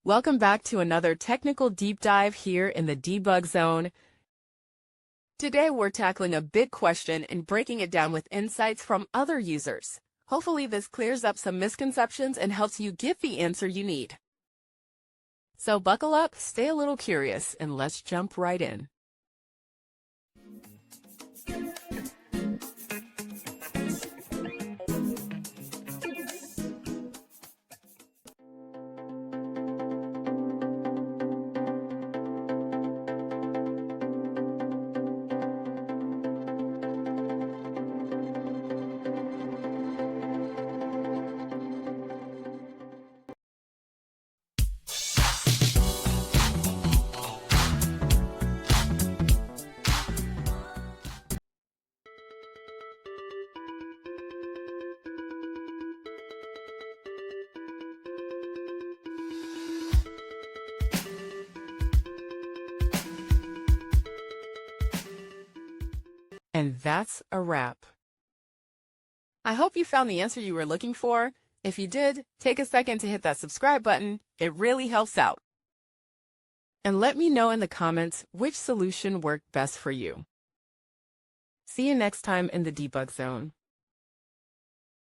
Welcome back to another technical deep dive here in the debug zone. Today we're tackling a big question and breaking it down with insights from other users. Hopefully this clears up some misconceptions and helps you get the answer you need. So buckle up, stay a little curious, and let's jump right in. And that's a wrap. I hope you found the answer you were looking for. If you did, take a second to hit that subscribe button. It really helps out. And let me know in the comments which solution worked best for you. See you next time in the debug zone.